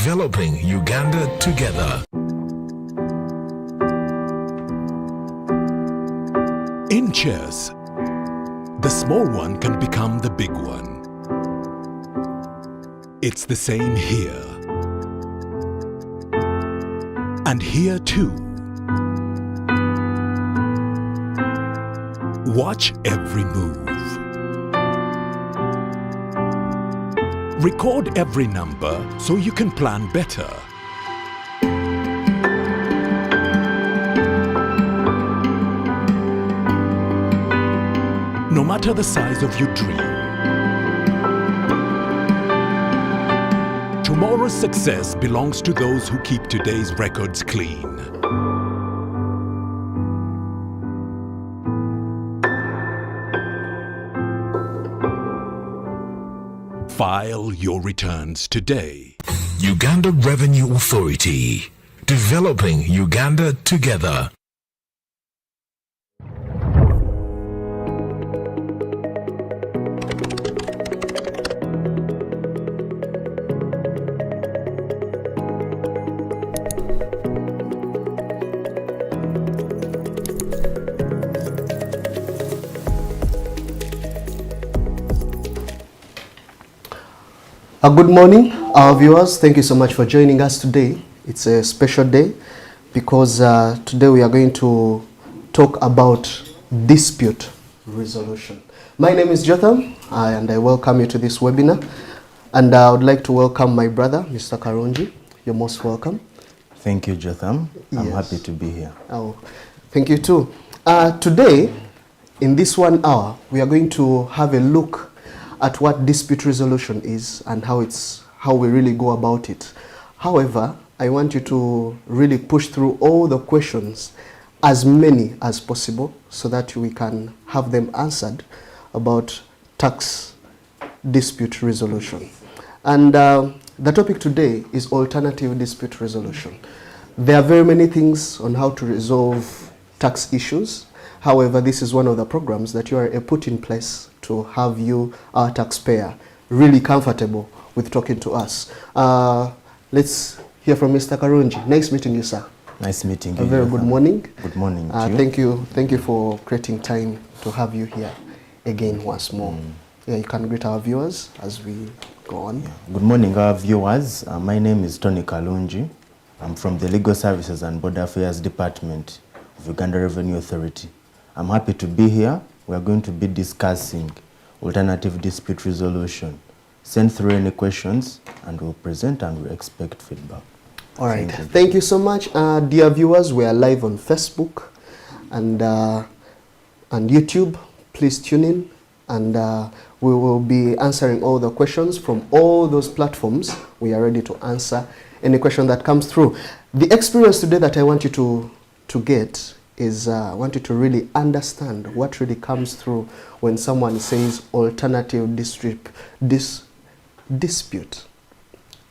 developing Uganda together. In chess, the small one can become the big one. It's the same here. And here too. Watch every move. Record every number so you can plan better. No matter the size of your dream, tomorrow's success belongs to those who keep today's records clean. File your returns today. Uganda Revenue Authority, developing Uganda together. Good morning, our viewers. Thank you so much for joining us today. It's a special day because today we are going to talk about dispute resolution. My name is Jotham and I welcome you to this webinar. And I would like to welcome my brother, Mr. Karungi. You're most welcome. Thank you, Jotham. I'm happy to be here. Oh, thank you too. Today, in this 1 hour, we are going to have a look at what dispute resolution is and how we really go about it. However, I want you to really push through all the questions, as many as possible, so that we can have them answered about tax dispute resolution. And the topic today is alternative dispute resolution. There are very many things on how to resolve tax issues. However, this is one of the programs that you are put in place to have you, our taxpayer, really comfortable with talking to us. Let's hear from Mr. Karungi. Nice meeting you, sir. Nice meeting you. A very good morning. Good morning to you. Thank you for creating time to have you here again once more. Yeah, you can greet our viewers as we go on. Yeah. Good morning, our viewers. My name is Tony Kalungi. I'm from the Legal Services and Border Affairs Department of Uganda Revenue Authority. I'm happy to be here. We are going to be discussing alternative dispute resolution. Send through any questions and we'll present and we expect feedback. All right. Thank you so much. Dear viewers, we are live on Facebook and YouTube. Please tune in and we will be answering all the questions from all those platforms. We are ready to answer any question that comes through. The experience today that I want you to get is I want you to really understand what really comes through when someone says alternative dispute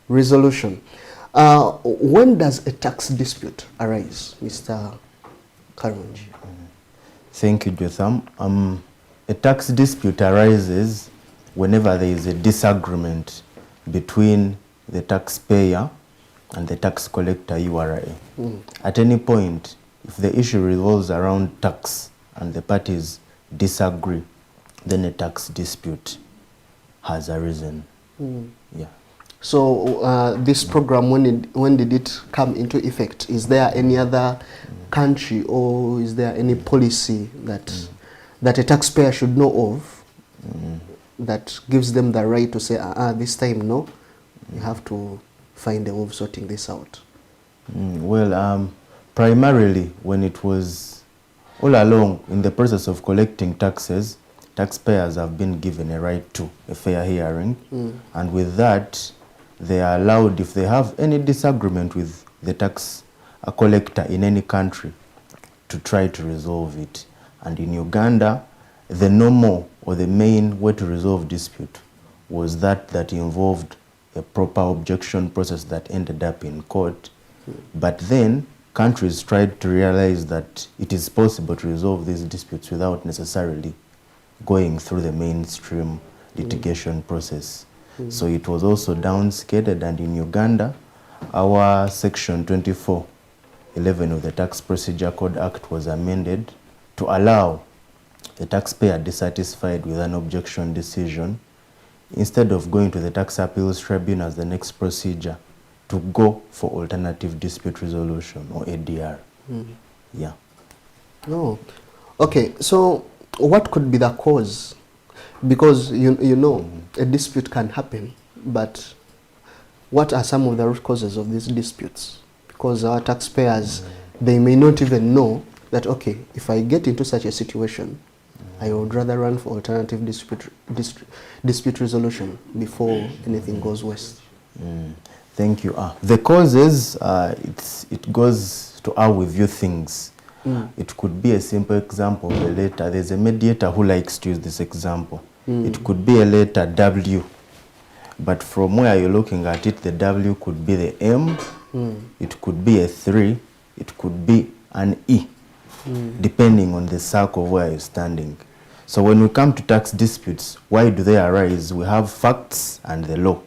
resolution. When does a tax dispute arise, Mr. Karungi? Thank you, Jotham. A tax dispute arises whenever there is a disagreement between the taxpayer and the tax collector URA. At any point, if the issue revolves around tax and the parties disagree, then a tax dispute has arisen. Yeah. So this program, when did it come into effect? Is there any other country or is there any policy that a taxpayer should know of that gives them the right to say, this time no, you have to find a way of sorting this out? Primarily, when it was all along in the process of collecting taxes, taxpayers have been given a right to a fair hearing. And with that, they are allowed, if they have any disagreement with the tax collector in any country, to try to resolve it. And in Uganda, the normal or the main way to resolve dispute was that involved a proper objection process that ended up in court. But then countries tried to realize that it is possible to resolve these disputes without necessarily going through the mainstream litigation process. So it was also downscaled, and in Uganda, our section 2411 of the Tax Procedure Code Act was amended to allow the taxpayer dissatisfied with an objection decision, instead of going to the Tax Appeals Tribunal as the next procedure, to go for alternative dispute resolution, or ADR. Yeah. No. Okay, so what could be the cause? Because you know a dispute can happen, but what are some of the root causes of these disputes? Because our taxpayers, they may not even know that, okay, if I get into such a situation, I would rather run for alternative dispute resolution before anything goes west. Thank you. The causes, it goes to how we view things. It could be a simple example of a letter. There's a mediator who likes to use this example. It could be a letter W, but from where you're looking at it, the W could be the M, it could be a 3, it could be an E, depending on the circle where you're standing. So when we come to tax disputes, why do they arise? We have facts and the law.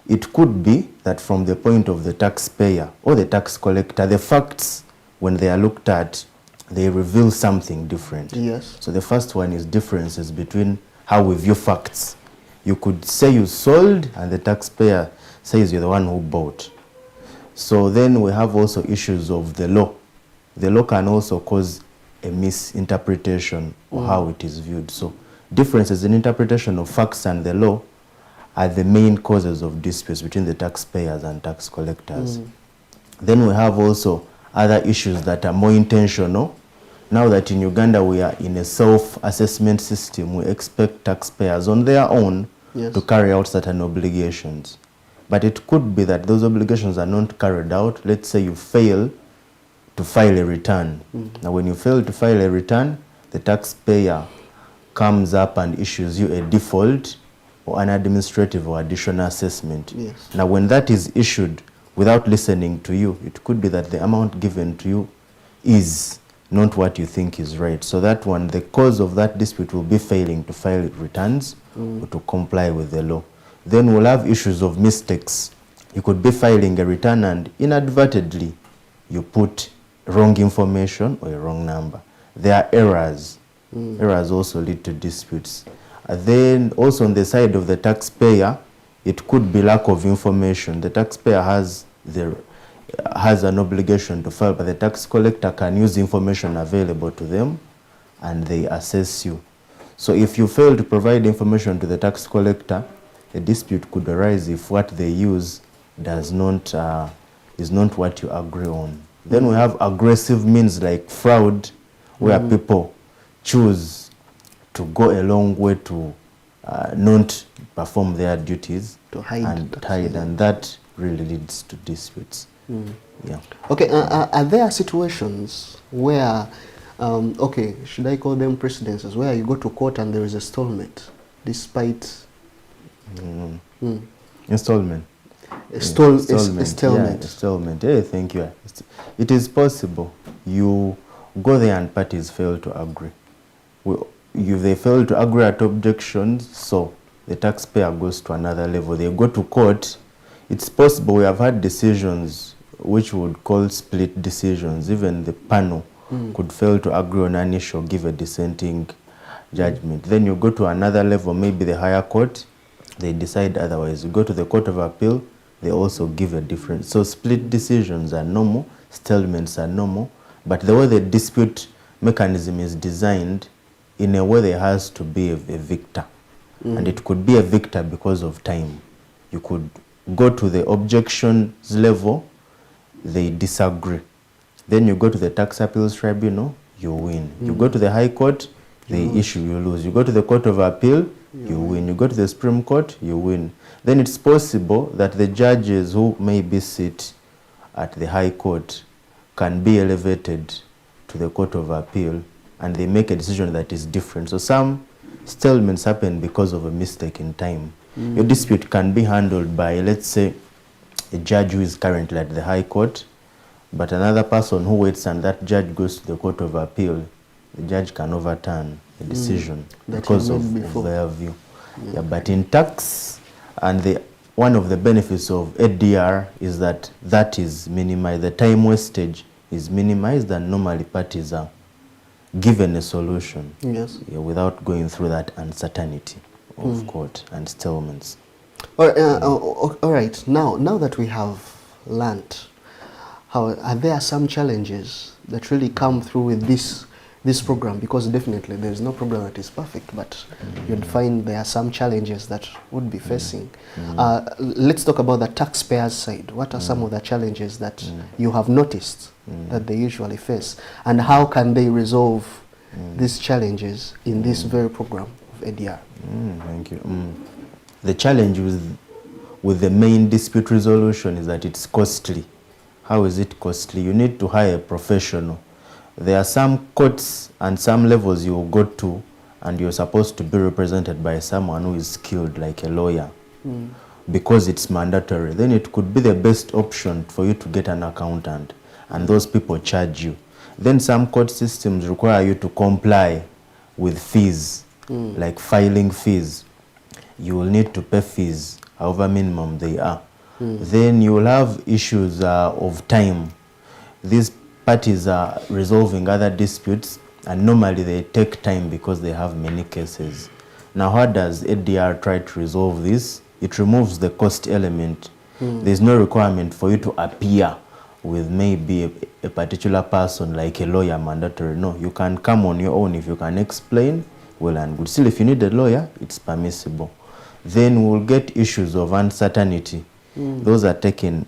It could be that from the point of the taxpayer or the tax collector, the facts, when they are looked at, they reveal something different. Yes. So the first one is differences between how we view facts. You could say you sold and the taxpayer says you're the one who bought. So then we have also issues of the law. The law can also cause a misinterpretation of how it is viewed. So differences in interpretation of facts and the law are the main causes of disputes between the taxpayers and tax collectors. Then we have also other issues that are more intentional. Now that in Uganda we are in a self-assessment system, we expect taxpayers on their own to carry out certain obligations. But it could be that those obligations are not carried out. Let's say you fail to file a return. Now when you fail to file a return, the taxpayer comes up and issues you a default or an administrative or additional assessment. Yes. Now when that is issued without listening to you, it could be that the amount given to you is not what you think is right. So that one, the cause of that dispute will be failing to file returns or to comply with the law. Then we'll have issues of mistakes. You could be filing a return and inadvertently you put wrong information or a wrong number. There are errors. Errors also lead to disputes. Then also on the side of the taxpayer, it could be lack of information. The taxpayer has an obligation to file, but the tax collector can use information available to them and they assess you. So if you fail to provide information to the tax collector, a dispute could arise if what they use is not what you agree on. Then we have aggressive means like fraud, where people choose to go a long way to not perform their duties, To hide. And that really leads to disputes. Yeah. Okay, are there situations where, okay, should I call them precedences, where you go to court and there is a stalemate, despite... Installment. Stalemate. Stalemate. Yeah, thank you. It is possible. You go there and parties fail to agree. They fail to agree at objections, so the taxpayer goes to another level. They go to court. It's possible. We have had decisions which we would call split decisions. Even the panel could fail to agree on an issue, give a dissenting judgment. Then you go to another level, maybe the higher court, they decide otherwise. You go to the Court of Appeal, they also give a different. So split decisions are normal, stalemates are normal, but the way the dispute mechanism is designed, in a way there has to be a victor. And it could be a victor because of time. You could go to the objections level, they disagree. Then you go to the Tax Appeals Tribunal, you win. You go to the High Court, they issue, you lose. You go to the Court of Appeal, you win. You go to the Supreme Court, you win. Then it's possible that the judges who maybe sit at the High Court can be elevated to the Court of Appeal and they make a decision that is different. So some stalemates happen because of a mistake in time. Your dispute can be handled by, let's say, a judge who is currently at the High Court, but another person who waits and that judge goes to the Court of Appeal, the judge can overturn the decision because of their view. Yeah, but in tax and the one of the benefits of ADR is that is minimized. The time wastage is minimized, and normally parties are given a solution. Yes. Yeah, without going through that uncertainty of court and settlements. All right. Now that we have learned, are there some challenges that really come through with this program? Because definitely there is no program that is perfect, but you'd find there are some challenges that would be facing. Let's talk about the taxpayers' side. What are some of the challenges that you have noticed that they usually face, and how can they resolve these challenges in this very program of ADR? Thank you. The challenge with the main dispute resolution is that it's costly. How is it costly? You need to hire a professional. There are some courts and some levels you will go to, and you're supposed to be represented by someone who is skilled, like a lawyer, because it's mandatory. Then it could be the best option for you to get an accountant, and those people charge you. Then some court systems require you to comply with fees, like filing fees. You will need to pay fees, however minimum they are. Then you will have issues of time. These parties are resolving other disputes, and normally they take time because they have many cases. Now, how does ADR try to resolve this? It removes the cost element. There's no requirement for you to appear with maybe a particular person like a lawyer mandatory. No, you can come on your own if you can explain well and good. Still, if you need a lawyer, it's permissible. Then we'll get issues of uncertainty. Those are taken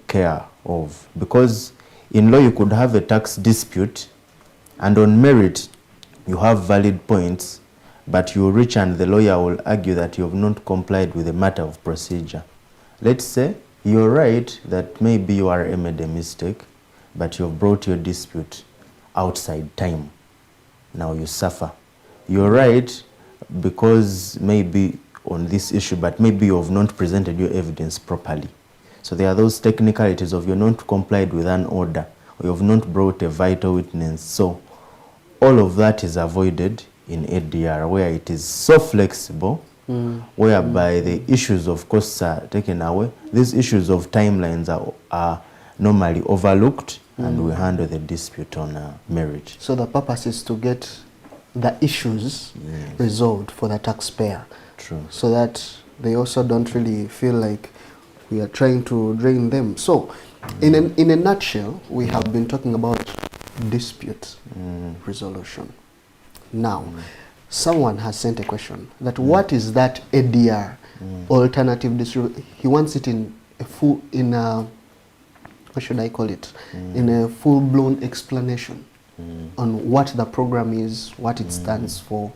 care of, because in law you could have a tax dispute, and on merit you have valid points, but you reach and the lawyer will argue that you have not complied with a matter of procedure. Let's say you're right that maybe you are made a mistake, but you've brought your dispute outside time. Now you suffer. You're right because maybe on this issue, but maybe you have not presented your evidence properly. So there are those technicalities of you're not complied with an order, or you have not brought a vital witness. So all of that is avoided in ADR, where it is so flexible, whereby the issues of costs are taken away. These issues of timelines are normally overlooked, and we handle the dispute on merit. So the purpose is to get the issues resolved for the taxpayer. True. So that they also don't really feel like we are trying to drain them. So in a nutshell, we have been talking about dispute resolution. Now, someone has sent a question that what is that ADR, alternative dispute? He wants it in a full, what should I call it? In a full-blown explanation on what the program is, what it stands for,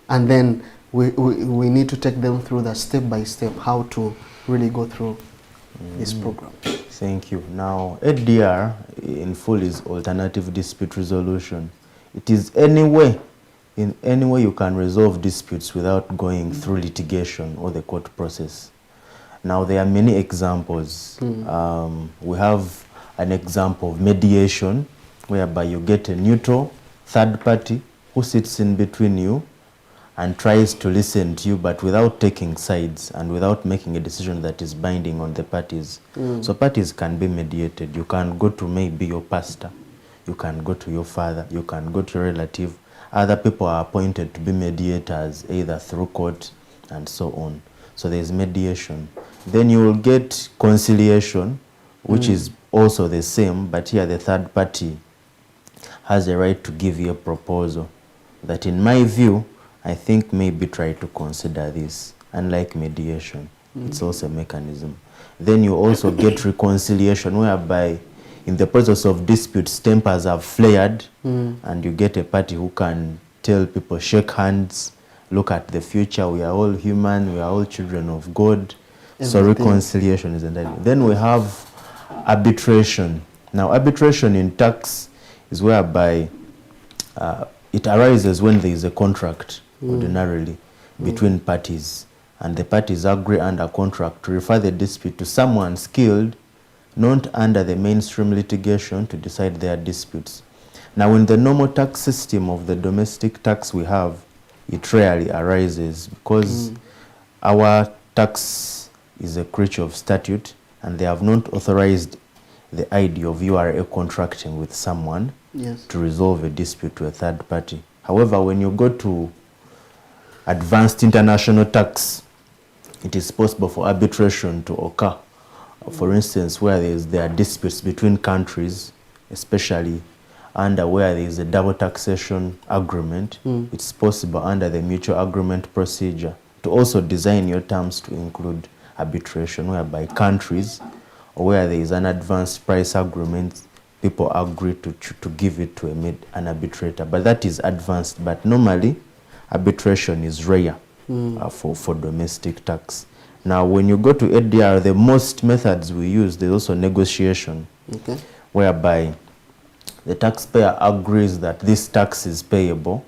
and then we need to take them through the step-by-step how to really go through this program. Thank you. Now, ADR in full is alternative dispute resolution. It is in any way you can resolve disputes without going through litigation or the court process. Now, there are many examples. We have an example of mediation, whereby you get a neutral third party who sits in between you and tries to listen to you, but without taking sides and without making a decision that is binding on the parties. So parties can be mediated. You can go to maybe your pastor, you can go to your father, you can go to your relative. Other people are appointed to be mediators, either through court and so on. So there's mediation. Then you will get conciliation, which is also the same, but here the third party has a right to give you a proposal that, in my view, I think maybe try to consider this. Unlike mediation, it's also a mechanism. Then you also get reconciliation, whereby in the process of disputes, tempers have flared, and you get a party who can tell people, shake hands, look at the future, we are all human, we are all children of God. So reconciliation is entirely. Then we have arbitration. Now, arbitration in tax is whereby it arises when there is a contract, ordinarily, between parties, and the parties agree under contract to refer the dispute to someone skilled, not under the mainstream litigation, to decide their disputes. Now, in the normal tax system of the domestic tax we have, it rarely arises, because our tax is a creature of statute, and they have not authorized the idea of URA contracting with someone Yes. to resolve a dispute to a third party. However, when you go to advanced international tax, it is possible for arbitration to occur. For instance, where there are disputes between countries, especially under where there is a double taxation agreement, it's possible under the mutual agreement procedure to also design your terms to include arbitration, whereby countries, or where there is an advanced price agreement, people agree to give it to an arbitrator. But that is advanced. But normally, arbitration is rare for domestic tax. Now, when you go to ADR, the most methods we use, there's also negotiation, whereby the taxpayer agrees that this tax is payable,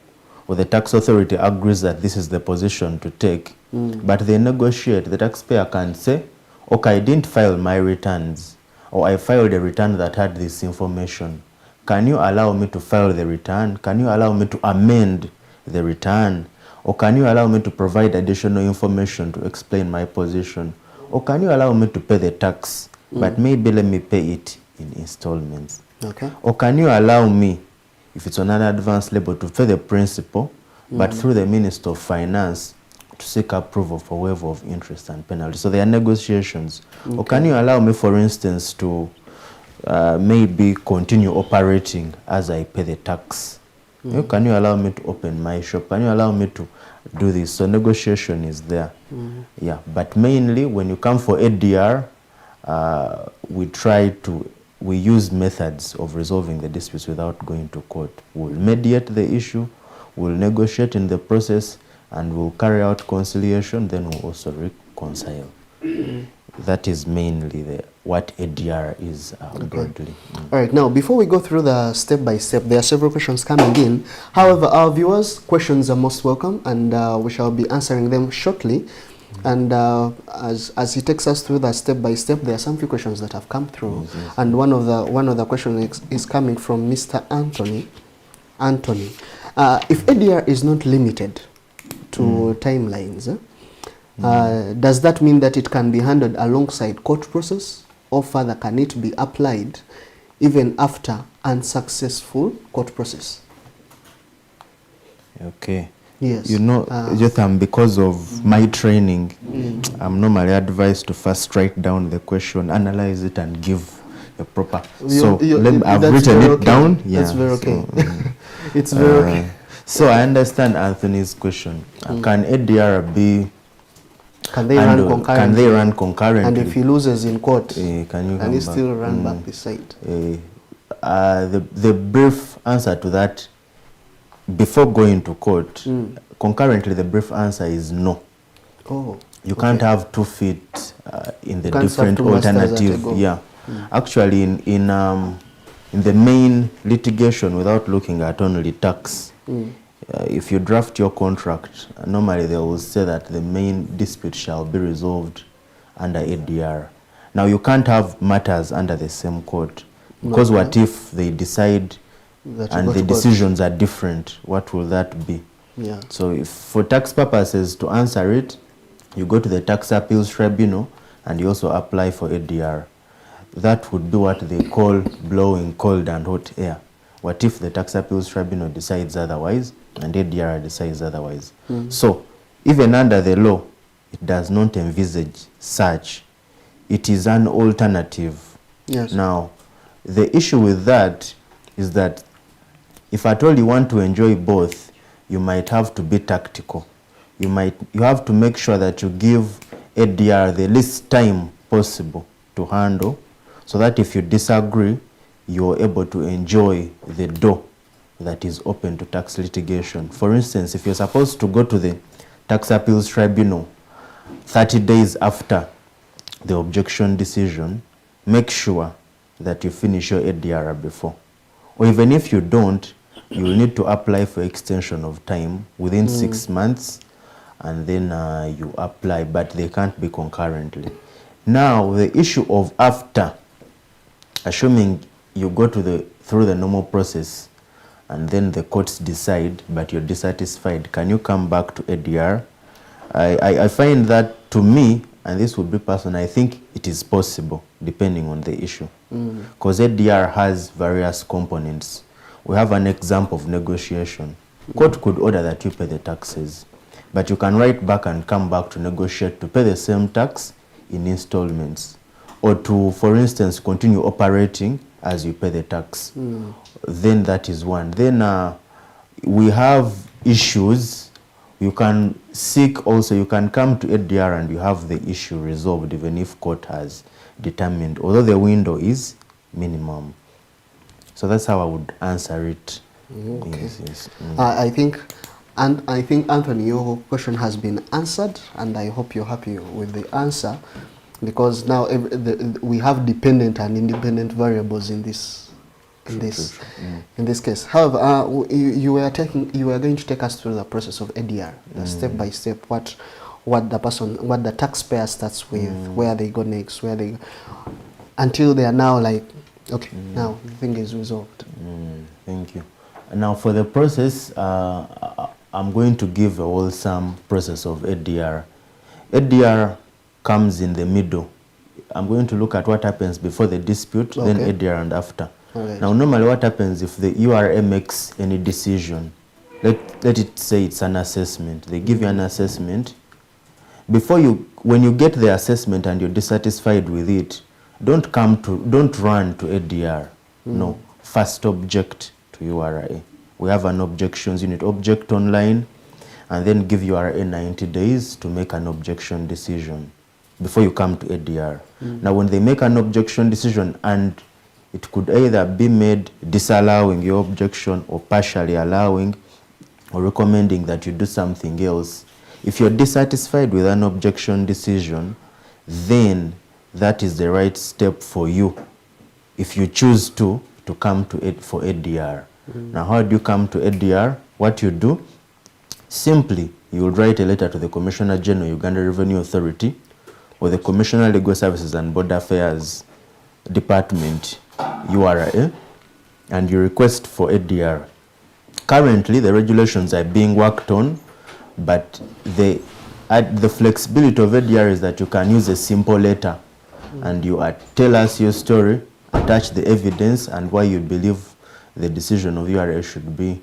or the tax authority agrees that this is the position to take, but they negotiate. The taxpayer can say, okay, I didn't file my returns, or I filed a return that had this information. Can you allow me to file the return? Can you allow me to amend the return? Or can you allow me to provide additional information to explain my position? Or can you allow me to pay the tax, but maybe let me pay it in installments? Okay. Or can you allow me, if it's on an advanced level, to pay the principal, but through the Minister of Finance, to seek approval for waiver of interest and penalty? So there are negotiations. Okay. Or can you allow me, for instance, to maybe continue operating as I pay the tax? Can you allow me to open my shop? Can you allow me to do this? So negotiation is there. Yeah, but mainly when you come for ADR, we use methods of resolving the disputes without going to court. We'll mediate the issue, we'll negotiate in the process, and we'll carry out conciliation, then we'll also reconcile. That is mainly what ADR is broadly. All right, now before we go through the step-by-step, there are several questions coming in. However, our viewers' questions are most welcome, and we shall be answering them shortly. And as he takes us through the step-by-step, there are some few questions that have come through. And one of the questions is coming from Mr. Anthony. If ADR is not limited to timelines, does that mean that it can be handled alongside court process, or further can it be applied even after unsuccessful court process? Okay. Yes. You know, Jotham, because of my training, I'm normally advised to first write down the question, analyze it, and give a proper. I've written it down. Yeah, that's very okay. It's very okay. So I understand Anthony's question. Can ADR be? Can they run concurrently? Can they run concurrently? And if he loses in court, can he still run back the site? The brief answer to that, before going to court, concurrently, the brief answer is no. Oh, you can't have 2 feet in the different alternative. Yeah, actually, in the main litigation, without looking at only tax, if you draft your contract, normally they will say that the main dispute shall be resolved under ADR. Now, you can't have matters under the same court, because what if they decide and the decisions are different? What will that be? Yeah. So if for tax purposes, to answer it, you go to the tax appeals tribunal and you also apply for ADR. That would be what they call blowing cold and hot air. What if the tax appeals tribunal decides otherwise and ADR decides otherwise? So even under the law, it does not envisage such. It is an alternative. Yes. Now, the issue with that is that if at all you want to enjoy both, you might have to be tactical. You have to make sure that you give ADR the least time possible to handle, so that if you disagree, you're able to enjoy the door that is open to tax litigation. For instance, if you're supposed to go to the tax appeals tribunal 30 days after the objection decision, make sure that you finish your ADR before. Or even if you don't, you will need to apply for extension of time within 6 months, and then you apply, but they can't be concurrently. Now, the issue of after, assuming you go through the normal process, and then the courts decide, but you're dissatisfied, can you come back to ADR? I find that, to me, and this would be personal, I think it is possible depending on the issue. Because ADR has various components. We have an example of negotiation. Court could order that you pay the taxes, but you can write back and come back to negotiate to pay the same tax in installments, or to, for instance, continue operating as you pay the tax. Then that is one. Then we have issues. You can seek also, you can come to ADR and you have the issue resolved even if court has determined, although the window is minimum. So that's how I would answer it. Okay. Yes, yes. I think Anthony, your question has been answered, and I hope you're happy with the answer, because now we have dependent and independent variables in this case. However, you were going to take us through the process of ADR, step by step, what the taxpayer starts with, where they go next, until they are now like, okay, now the thing is resolved. Thank you. Now for the process, I'm going to give a wholesome process of ADR. ADR comes in the middle. I'm going to look at what happens before the dispute, then ADR and after. Right. Now normally what happens if the URA makes any decision, let it say it's an assessment. They give you an assessment. When you get the assessment and you're dissatisfied with it, don't run to ADR. No, first object to URA. We have an objections unit, object online, and then give URA 90 days to make an objection decision before you come to ADR. Now when they make an objection decision, and it could either be made disallowing your objection or partially allowing or recommending that you do something else. If you're dissatisfied with an objection decision, then that is the right step for you if you choose to come to it for ADR. Now how do you come to ADR? What you do, simply you will write a letter to the Commissioner General, Uganda Revenue Authority, or the Commissioner Legal Services and Border Affairs Department, URA, and you request for ADR. Currently the regulations are being worked on, but the flexibility of ADR is that you can use a simple letter and you tell us your story, attach the evidence and why you believe the decision of URA should be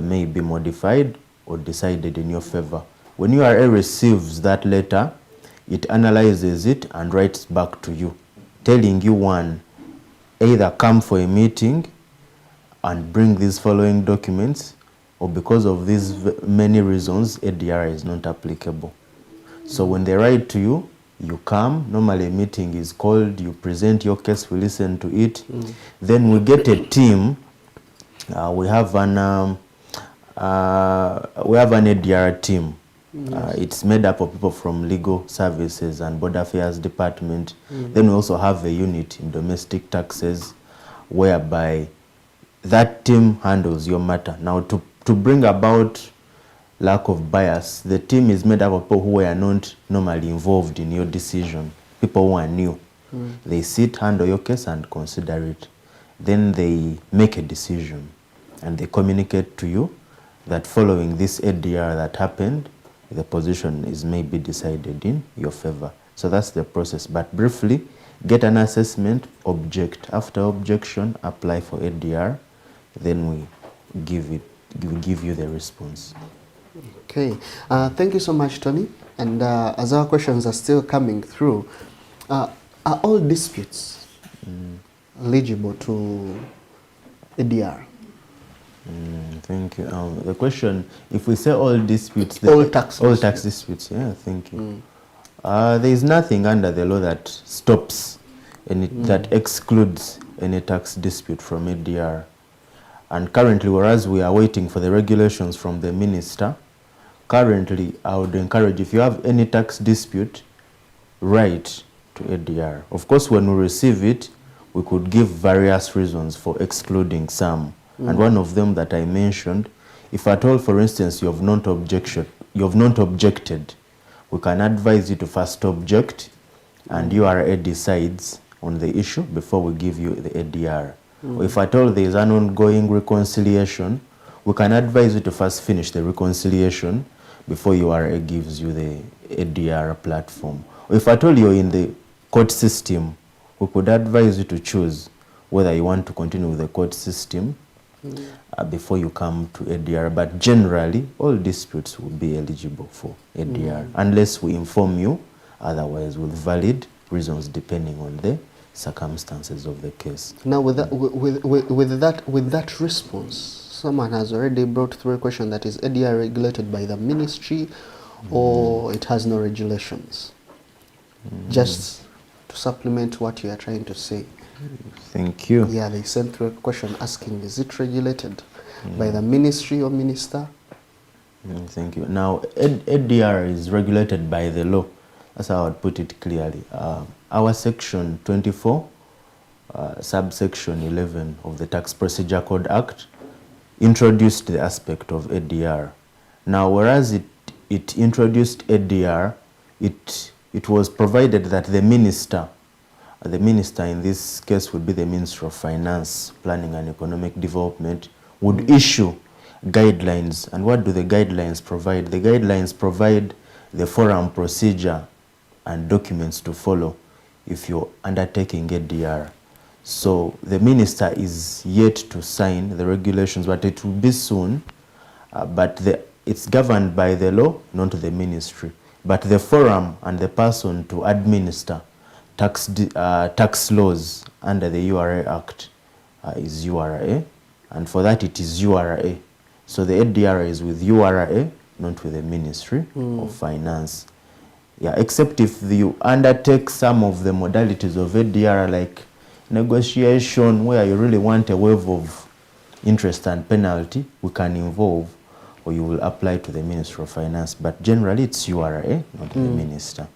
may be modified or decided in your favor. When URA receives that letter, it analyzes it and writes back to you, telling you, one, either come for a meeting and bring these following documents, or because of these many reasons, ADR is not applicable. So when they write to you, you come. Normally a meeting is called, you present your case, we listen to it. Then we get a team. We have an ADR team. It's made up of people from Legal Services and Border Affairs Department. Then we also have a unit in domestic taxes, whereby that team handles your matter. Now to bring about lack of bias, the team is made up of people who are not normally involved in your decision, people who are new. They sit, handle your case and consider it. Then they make a decision and they communicate to you that following this ADR that happened, the position is maybe decided in your favor. So that's the process. But briefly, get an assessment, object. After objection, apply for ADR. Then we give you the response. Okay. Thank you so much, Tony. And as our questions are still coming through, are all disputes eligible to ADR? Thank you. The question, if we say all disputes, all tax disputes, yeah, thank you. There is nothing under the law that stops that excludes any tax dispute from ADR. And currently, whereas we are waiting for the regulations from the minister, currently I would encourage, if you have any tax dispute, write to ADR. Of course, when we receive it, we could give various reasons for excluding some. And one of them that I mentioned, if at all, for instance, you have not objected, we can advise you to first object, and URA decides on the issue before we give you the ADR. Or if at all there is an ongoing reconciliation, we can advise you to first finish the reconciliation before URA gives you the ADR platform. If at all you're in the court system, we could advise you to choose whether you want to continue with the court system before you come to ADR. But generally, all disputes will be eligible for ADR unless we inform you otherwise with valid reasons depending on the circumstances of the case. Now, with that response, someone has already brought through a question that is ADR regulated by the ministry or it has no regulations? Just to supplement what you are trying to say. Thank you. Yeah, they sent through a question asking, is it regulated by the ministry or minister? Thank you. Now, ADR is regulated by the law. That's how I would put it clearly. Our section 24, subsection 11 of the Tax Procedure Code Act introduced the aspect of ADR. Now, whereas it introduced ADR, it was provided that the minister in this case would be the Minister of Finance, Planning and Economic Development, would issue guidelines. And what do the guidelines provide? The guidelines provide the forum procedure and documents to follow if you're undertaking ADR. So the minister is yet to sign the regulations, but it will be soon. It's governed by the law, not the ministry. But the forum and the person to administer tax laws under the URA Act is URA, and for that it is URA. So the ADR is with URA, not with the Ministry of Finance. Yeah, except if you undertake some of the modalities of ADR, like negotiation, where you really want a waive of interest and penalty, we can involve, or you will apply to the Ministry of Finance. But generally it's URA, not the minister.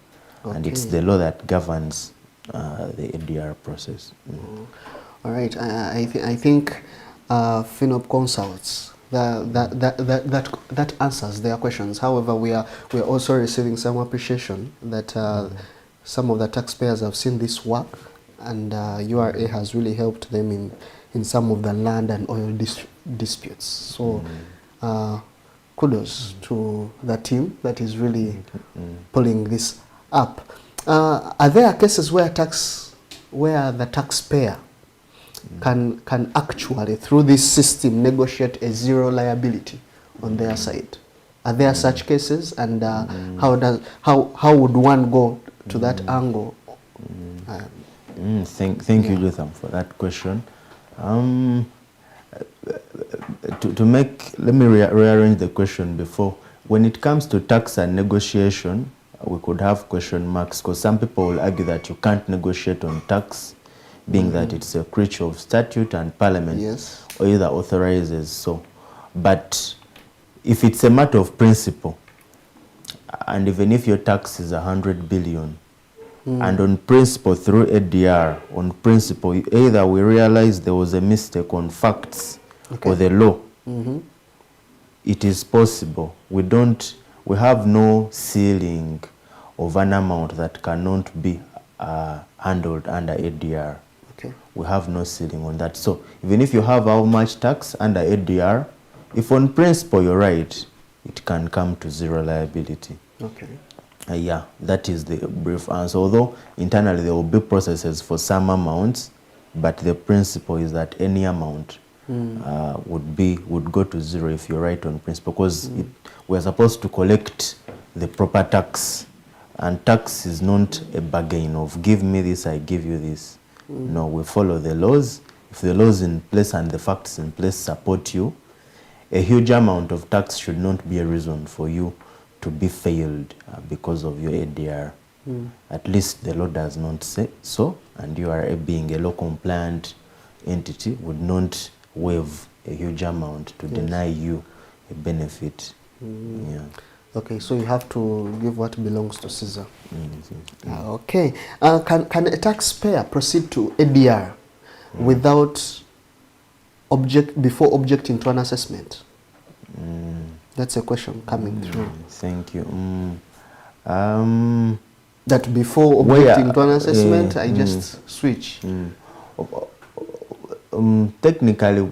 Okay. And it's the law that governs the ADR process. All right, I think FINOP consults, that answers their questions. However, we are also receiving some appreciation that some of the taxpayers have seen this work, and URA has really helped them in some of the land and oil disputes. So kudos to the team that is really pulling this up. Are there cases where the taxpayer can actually, through this system, negotiate a zero liability on their side? Are there such cases, and how would one go to that angle? Thank you, Jotham, for that question. Let me rearrange the question before. When it comes to tax and negotiation, we could have question marks, because some people will argue that you can't negotiate on tax, being that it's a creature of statute and parliament, or either authorizes so. But if it's a matter of principle, and even if your tax is 100 billion, and on principle through ADR, on principle, either we realize there was a mistake on facts or the law, it is possible. We have no ceiling of an amount that cannot be handled under ADR. Okay. We have no ceiling on that. So even if you have how much tax under ADR, if on principle you're right, it can come to zero liability. Okay. Yeah, that is the brief answer. Although internally there will be processes for some amounts, but the principle is that any amount would go to zero if you're right on principle, because we're supposed to collect the proper tax, and tax is not a bargain of give me this, I give you this. No, we follow the laws. If the laws in place and the facts in place support you, a huge amount of tax should not be a reason for you to be failed because of your ADR. At least the law does not say so, and you are being a law compliant entity would not waive a huge amount to deny you a benefit. Yeah. Okay, so you have to give what belongs to Caesar. Okay. Can a taxpayer proceed to ADR without before objecting to an assessment? That's a question coming through. Thank you. That before objecting to an assessment, I just switch. Technically,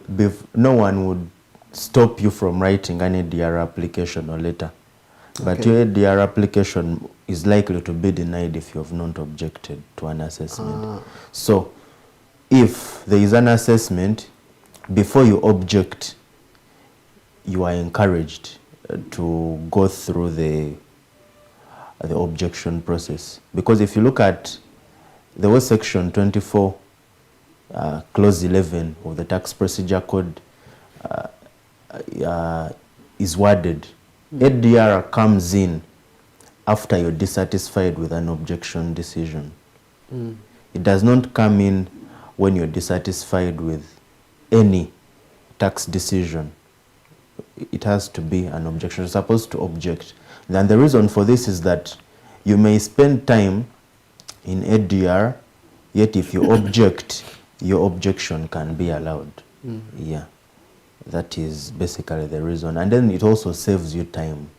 no one would stop you from writing an ADR application or letter. But Okay. your ADR application is likely to be denied if you have not objected to an assessment. So if there is an assessment, before you object, you are encouraged to go through the objection process. Because if you look at the whole section 24, clause 11 of the tax procedure code is worded. ADR comes in after you're dissatisfied with an objection decision. It does not come in when you're dissatisfied with any tax decision. It has to be an objection. You're supposed to object. And the reason for this is that you may spend time in ADR, yet if you object, your objection can be allowed. Yeah, that is basically the reason. And then it also saves you time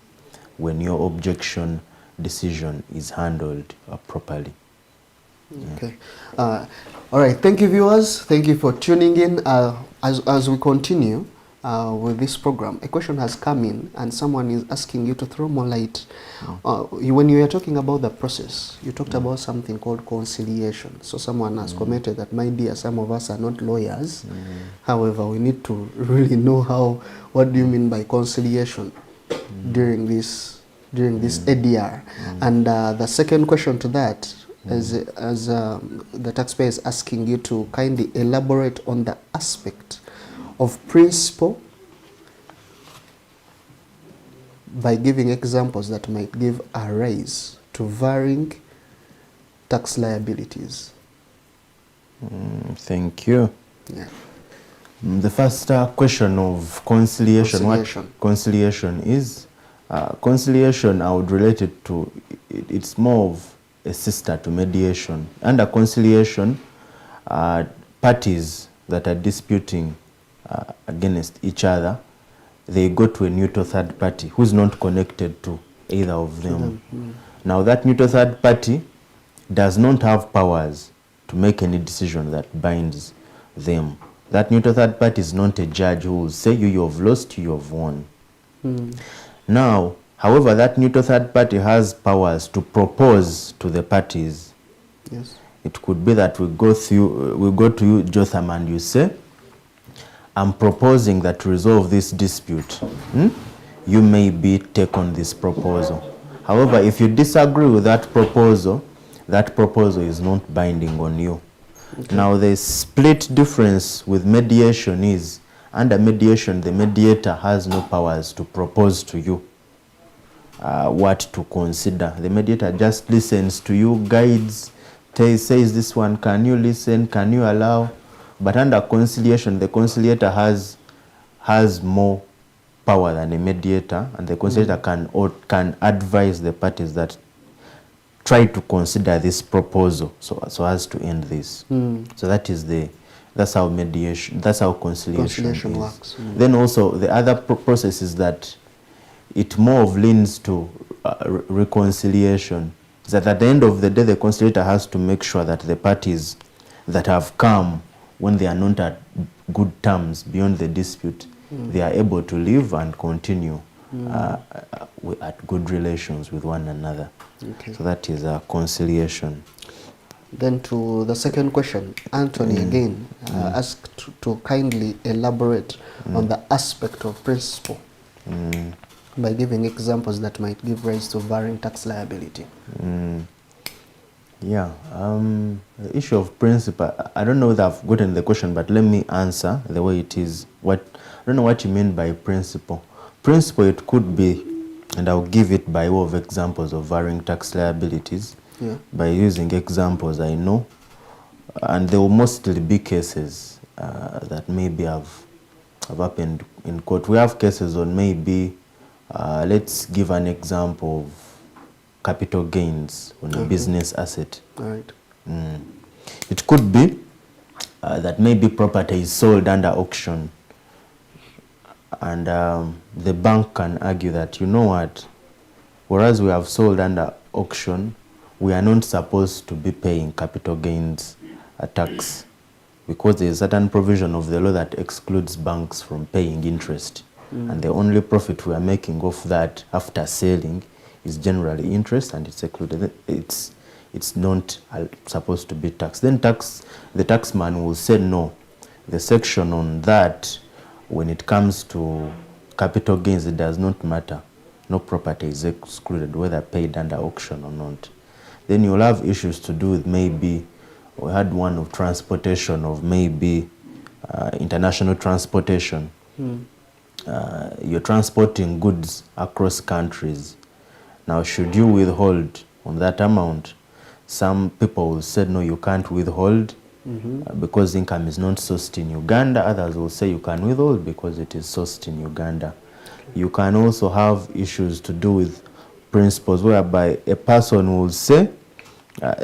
when your objection decision is handled properly. Okay. All right. Thank you, viewers. Thank you for tuning in. As we continue with this program, a question has come in, and someone is asking you to throw more light. When you were talking about the process, you talked about something called conciliation. So someone has commented that, my dear, some of us are not lawyers. However, we need to really know what do you mean by conciliation during this ADR. And the second question to that, as the taxpayer is asking you to kindly elaborate on the aspect of principle by giving examples that might give a rise to varying tax liabilities. Thank you. Yeah. The first question of conciliation. What conciliation is? Conciliation, I would relate it to, it's more of a sister to mediation. Under conciliation, parties that are disputing against each other, they go to a neutral third party who's not connected to either of them. Now that neutral third party does not have powers to make any decision that binds them. That neutral third party is not a judge who will say you have lost, you have won. Now, however, that neutral third party has powers to propose to the parties. Yes. It could be that we go to you, Jotham, and you say, I'm proposing that to resolve this dispute. You may take on this proposal. However, if you disagree with that proposal is not binding on you. Okay. Now, the split difference with mediation is, under mediation, the mediator has no powers to propose to you what to consider. The mediator just listens to you, guides, says this one, can you listen, can you allow? But under conciliation, the conciliator has more power than a mediator, and the conciliator can advise the parties that try to consider this proposal so as to end this. So that's how mediation, that's how conciliation works. Then also the other process is that it more of leans to reconciliation. That at the end of the day, the conciliator has to make sure that the parties that have come when they are not at good terms beyond the dispute, they are able to live and continue at good relations with one another. Okay. So that is a conciliation. Then to the second question, Anthony again asked to kindly elaborate on the aspect of principle by giving examples that might give rise to varying tax liability. Yeah, the issue of principle, I don't know whether I've gotten the question, but let me answer the way it is. I don't know what you mean by principle. Principle, it could be, and I'll give it by way of examples of varying tax liabilities. Yeah. By using examples I know, and there will mostly be cases that maybe have happened in court. We have cases on maybe, let's give an example of capital gains on a business asset. All right. It could be that maybe property is sold under auction, and the bank can argue that, you know what, whereas we have sold under auction, we are not supposed to be paying capital gains tax, because there is a certain provision of the law that excludes banks from paying interest. And the only profit we are making off that after selling is generally interest and it's excluded. It's not supposed to be taxed. Then the taxman will say no. The section on that, when it comes to capital gains, it does not matter. No property is excluded, whether paid under auction or not. Then you'll have issues to do with maybe, we had one of transportation of maybe international transportation. You're transporting goods across countries. Now, should you withhold on that amount? Some people will say, no, you can't withhold because income is not sourced in Uganda. Others will say you can withhold because it is sourced in Uganda. You can also have issues to do with principles whereby a person will say,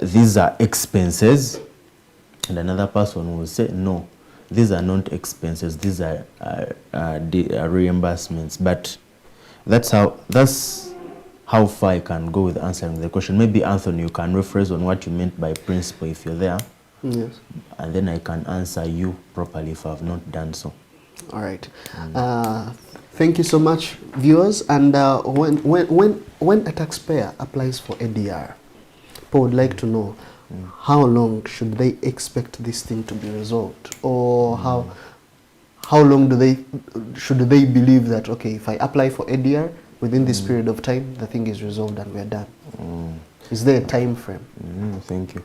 these are expenses, and another person will say, no, these are not expenses, these are reimbursements. But that's how far I can go with answering the question. Maybe, Anthony, you can rephrase on what you meant by principle if you're there. Yes. And then I can answer you properly if I've not done so. All right. Thank you so much, viewers. And when a taxpayer applies for ADR, people would like to know how long should they expect this thing to be resolved, or how long should they believe that, okay, if I apply for ADR within this period of time, the thing is resolved and we're done? Is there a time frame? Thank you.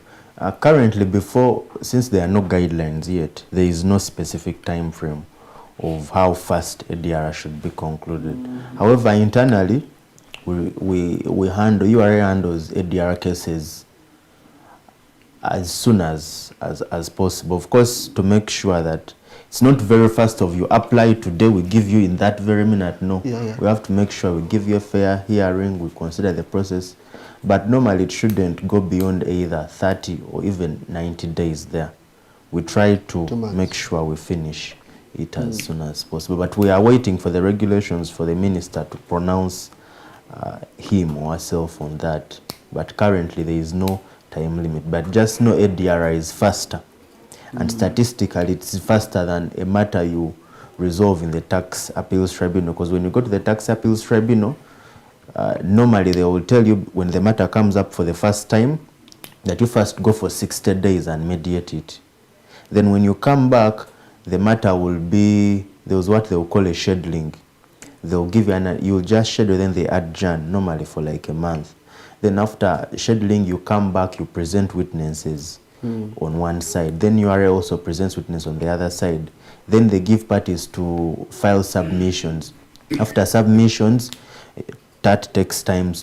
Currently, since there are no guidelines yet, there is no specific time frame of how fast ADR should be concluded. However, internally, URA handles ADR cases as soon as possible. Of course, to make sure that it's not very fast of you apply today, we give you in that very minute. No, we have to make sure we give you a fair hearing, we consider the process. But normally it shouldn't go beyond either 30 or even 90 days there. We try to make sure we finish it as soon as possible. But we are waiting for the regulations for the minister to pronounce him or herself on that. But currently there is no time limit. But just know ADR is faster. And statistically it's faster than a matter you resolve in the tax appeals tribunal. Because when you go to the tax appeals tribunal, normally they will tell you when the matter comes up for the first time that you first go for 60 days and mediate it. Then when you come back, the matter will be, there's what they will call a scheduling. They'll give you you'll just schedule, then they adjourn, normally for like a month. Then after scheduling, you come back, you present witnesses on one side. Then URA also presents witness on the other side. Then they give parties to file submissions. After submissions, that takes time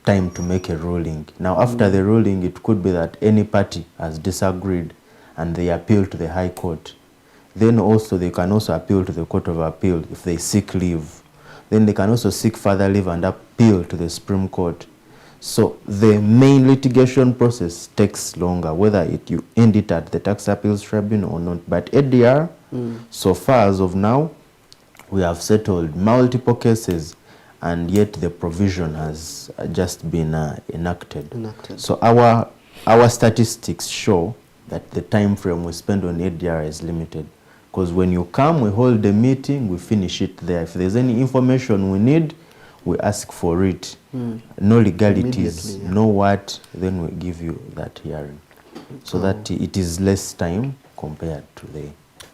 to make a ruling. Now, after the ruling, it could be that any party has disagreed and they appeal to the High Court. Then also, they can also appeal to the Court of Appeal if they seek leave. Then they can also seek further leave and appeal to the Supreme Court. So the main litigation process takes longer, whether you end it at the Tax Appeals Tribunal or not. But ADR, so far as of now, we have settled multiple cases, and yet the provision has just been enacted. So our statistics show that the time frame we spend on ADR is limited. Because when you come, we hold a meeting, we finish it there. If there's any information we need, we ask for it. No legalities, no what, then we give you that hearing. So that it is less time compared to the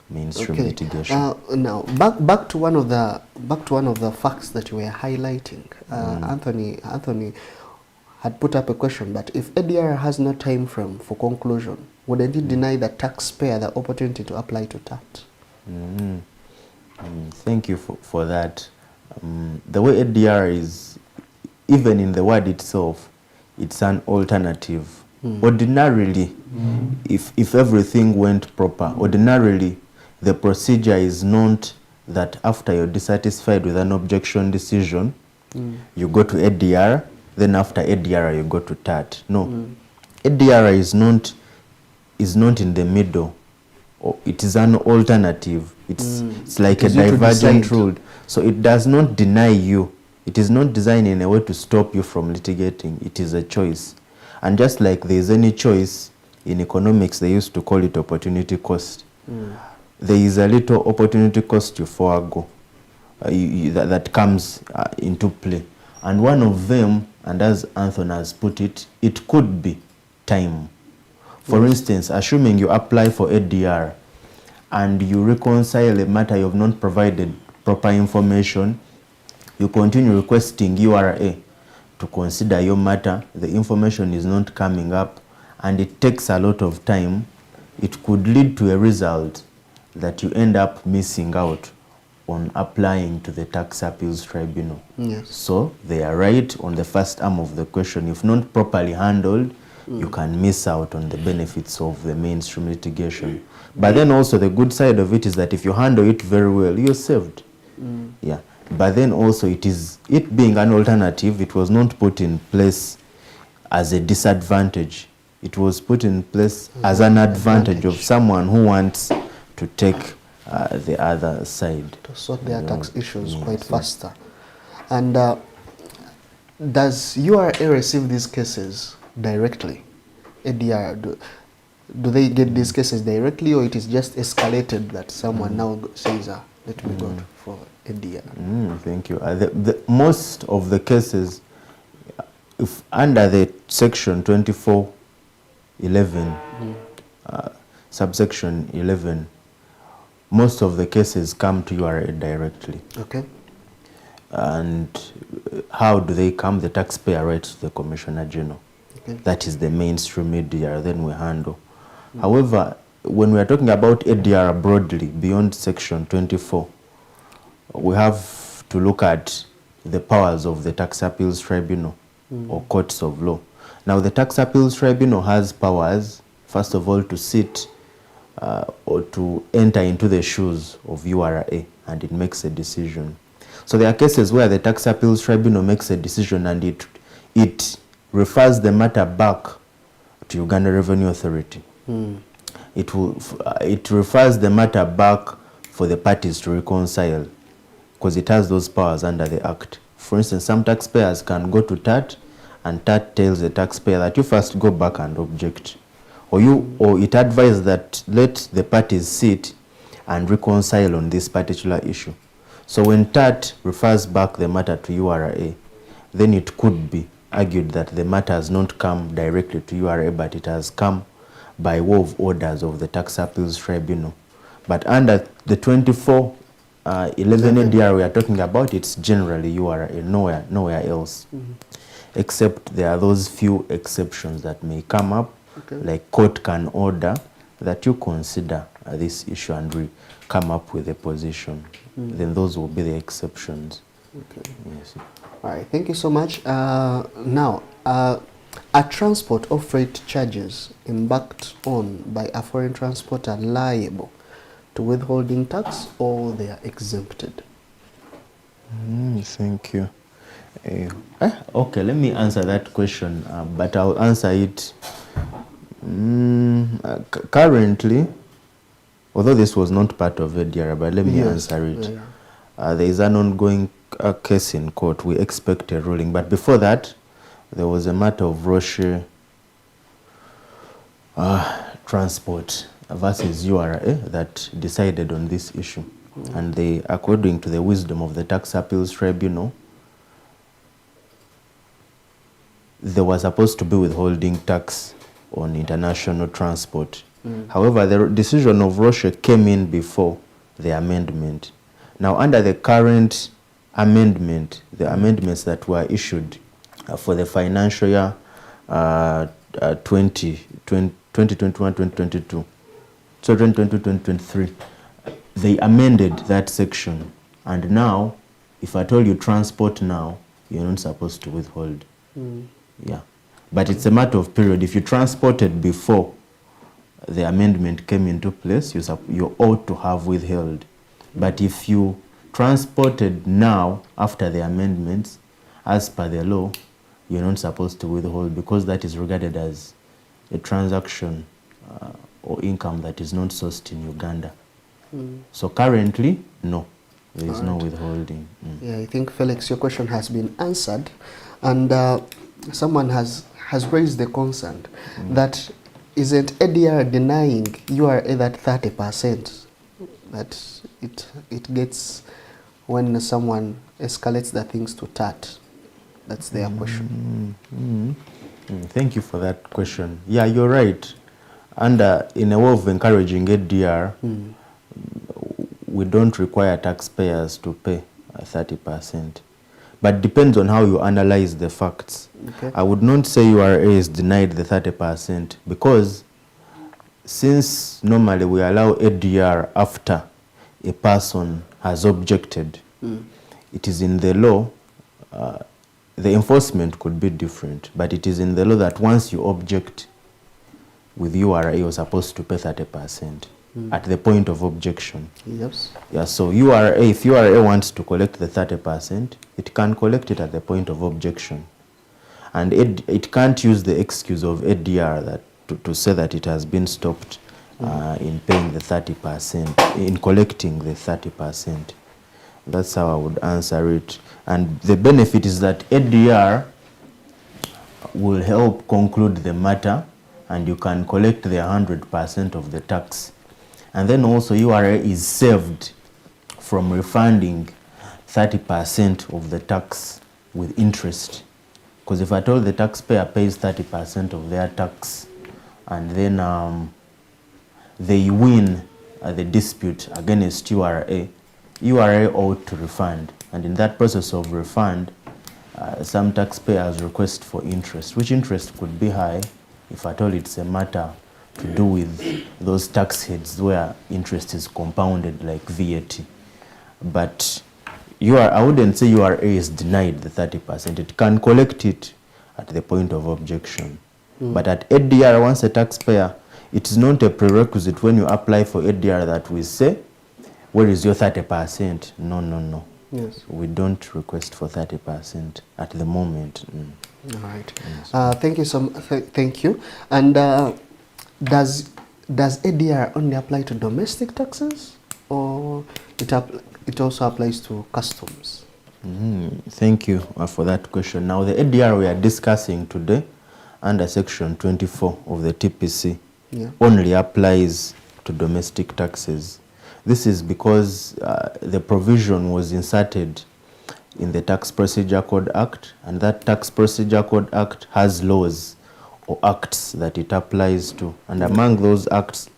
mainstream litigation. Now, back to one of the facts that you were highlighting. Anthony had put up a question, but if ADR has no time frame for conclusion, would it deny the taxpayer the opportunity to apply to that? Thank you for that. The way ADR is, even in the word itself, it's an alternative. Ordinarily, if everything went proper, ordinarily the procedure is not that after you're dissatisfied with an objection decision, you go to ADR, then after ADR you go to TAT. No, ADR is not in the middle. It is an alternative. It's like a divergent rule. So it does not deny you. It is not designed in a way to stop you from litigating. It is a choice. And just like there is any choice, in economics they used to call it opportunity cost. There is a little opportunity cost you forego that comes into play. And one of them, And as Anthony has put it, it could be time. For instance, assuming you apply for ADR and you reconcile a matter you have not provided proper information, you continue requesting URA to consider your matter, the information is not coming up, and it takes a lot of time, it could lead to a result that you end up missing out on applying to the tax appeals tribunal. Yes. So they are right on the first arm of the question. If not properly handled, you can miss out on the benefits of the mainstream litigation. But then also the good side of it is that if you handle it very well, you're saved. Yeah. But then also it being an alternative, it was not put in place as a disadvantage. It was put in place as an advantage of someone who wants to take the other side. To sort their tax issues yes, quite faster. And does URA receive these cases directly? ADR, do they get these cases directly, or it is just escalated that someone now says, let me go for ADR? Thank you. Most of the cases, if under the section 2411, subsection 11, most of the cases come to URA directly. Okay. And how do they come? The taxpayer writes to the Commissioner General. Okay. That is the mainstream ADR, then we handle. However, when we are talking about ADR broadly, beyond section 24, we have to look at the powers of the tax appeals tribunal or courts of law. Now, the tax appeals tribunal has powers, first of all, to sit or to enter into the shoes of URA, and it makes a decision. So there are cases where the tax appeals tribunal makes a decision and it refers the matter back to Uganda Revenue Authority. It refers the matter back for the parties to reconcile, because it has those powers under the Act. For instance, some taxpayers can go to TAT, and TAT tells the taxpayer that you first go back and object. Or it advises that let the parties sit and reconcile on this particular issue. So when TAT refers back the matter to URA, then it could be argued that the matter has not come directly to URA, but it has come by way of orders of the tax appeals tribunal. But under the 2411 ADR we are talking about, it's generally URA, nowhere else. Except there are those few exceptions that may come up, like court can order that you consider this issue and come up with a position. Then those will be the exceptions. Okay. Yes. All right, thank you so much. Now, are transport or freight charges embarked on by a foreign transporter liable to withholding tax, or they are exempted? Thank you. Okay, let me answer that question, but I'll answer it currently, although this was not part of ADR, but let me answer it. Yeah. There is an ongoing case in court. We expect a ruling, but before that, there was a matter of Roche Transport versus URA that decided on this issue. And they, according to the wisdom of the tax appeals tribunal, there was supposed to be withholding tax on international transport. However, the decision of Roche came in before the amendment. Now, under the current amendment, the amendments that were issued for the financial year 2021-2022, so 2022-2023, they amended that section. And now, if I told you transport now, you're not supposed to withhold. Yeah. But it's a matter of period. If you transported before the amendment came into place, you ought to have withheld. But if you transported now after the amendments, as per the law, you're not supposed to withhold, because that is regarded as a transaction or income that is not sourced in Uganda. So currently, no, there is no withholding. Yeah, I think, Felix, your question has been answered, and someone has raised the concern that isn't ADR denying URA that 30% that it gets when someone escalates the things to TAT? That's their question. Thank you for that question. Yeah, you're right. And in a way of encouraging ADR, we don't require taxpayers to pay 30%. But depends on how you analyze the facts. Okay. I would not say URA is denied the 30% because since normally we allow ADR after a person has objected, it is in the law, the enforcement could be different, but it is in the law that once you object with URA, you're supposed to pay 30% at the point of objection. Yes. Yeah, so URA, if URA wants to collect the 30%, it can collect it at the point of objection. And it can't use the excuse of ADR that to say that it has been stopped in paying the 30%, in collecting the 30%. That's how I would answer it. And the benefit is that ADR will help conclude the matter and you can collect the 100% of the tax. And then also URA is saved from refunding 30% of the tax with interest. Because if at all the taxpayer pays 30% of their tax and then they win the dispute against URA, URA ought to refund. And in that process of refund, some taxpayers request for interest, which interest could be high if at all it's a matter to do with those tax heads where interest is compounded like VAT. But I wouldn't say URA is denied the 30%. It can collect it at the point of objection. But at ADR, once a taxpayer, it is not a prerequisite when you apply for ADR that we say, where is your 30%? No, no, no. Yes. We don't request for 30% at the moment. All right. Thank you thank you. And does ADR only apply to domestic taxes, or it also applies to customs? Thank you for that question. Now, the ADR we are discussing today under Section 24 of the TPC only applies to domestic taxes. This is because the provision was inserted in the Tax Procedure Code Act, and that Tax Procedure Code Act has laws or acts that it applies to. And among those acts,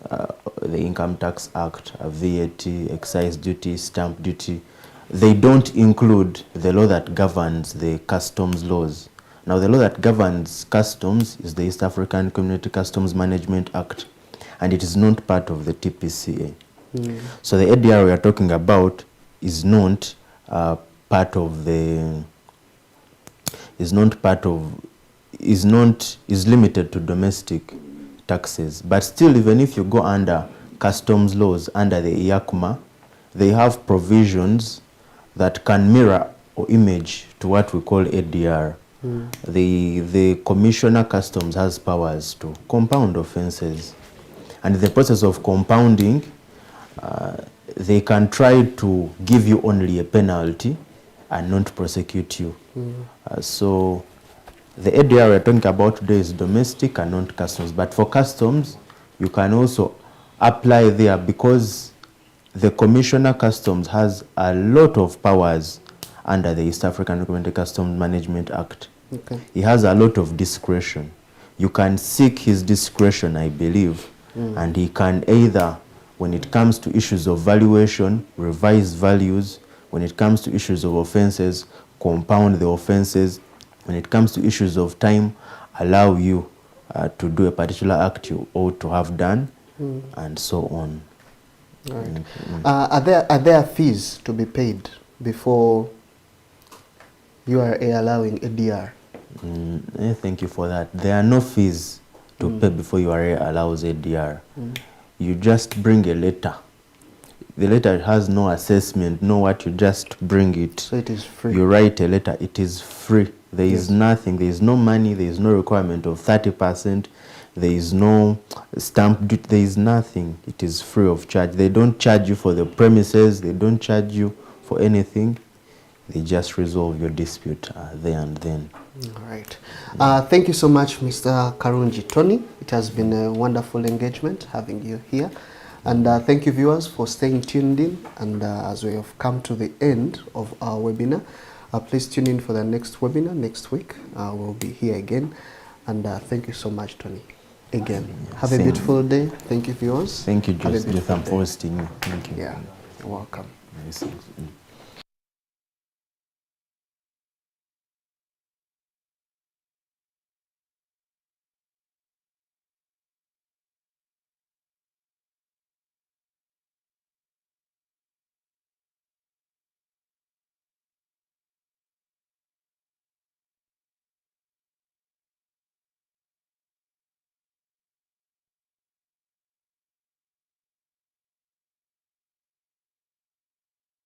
the Income Tax Act, VAT, excise duty, stamp duty, they don't include the law that governs the customs laws. Now, the law that governs customs is the East African Community Customs Management Act, and it is not part of the TPCA. So the ADR we are talking about is not part of the, is limited to domestic taxes. But still, even if you go under customs laws, under the IACMA, they have provisions that can mirror or image to what we call ADR. The Commissioner Customs has powers to compound offenses. And in the process of compounding, they can try to give you only a penalty and not prosecute you. So the ADR we're talking about today is domestic and not customs. But for customs, you can also apply there because the Commissioner Customs has a lot of powers under the East African Community Customs Management Act. Okay. He has a lot of discretion. You can seek his discretion, I believe, and he can either, when it comes to issues of valuation, revise values. When it comes to issues of offenses, compound the offenses. When it comes to issues of time, allow you to do a particular act you ought to have done, and so on. Right. Are there fees to be paid before you are allowing ADR? Thank you for that. There are no fees to pay before URA allows ADR. You just bring a letter. The letter has no assessment, no what, you just bring it. So it is free. You write a letter, it is free. There is nothing, there is no money, there is no requirement of 30%, there is no stamp duty, there is nothing. It is free of charge. They don't charge you for the premises, they don't charge you for anything. They just resolve your dispute there and then. All right. Thank you so much, Mr. Karungi Tony. It has been a wonderful engagement having you here. And thank you, viewers, for staying tuned in. And as we have come to the end of our webinar, Please tune in for the next webinar next week. We'll be here again. And thank you so much, Tony. Again, have a beautiful day. Thank you, viewers. Thank you, Have a Joseph, beautiful for day. hosting me. Thank you. Yeah, you're welcome. Nice.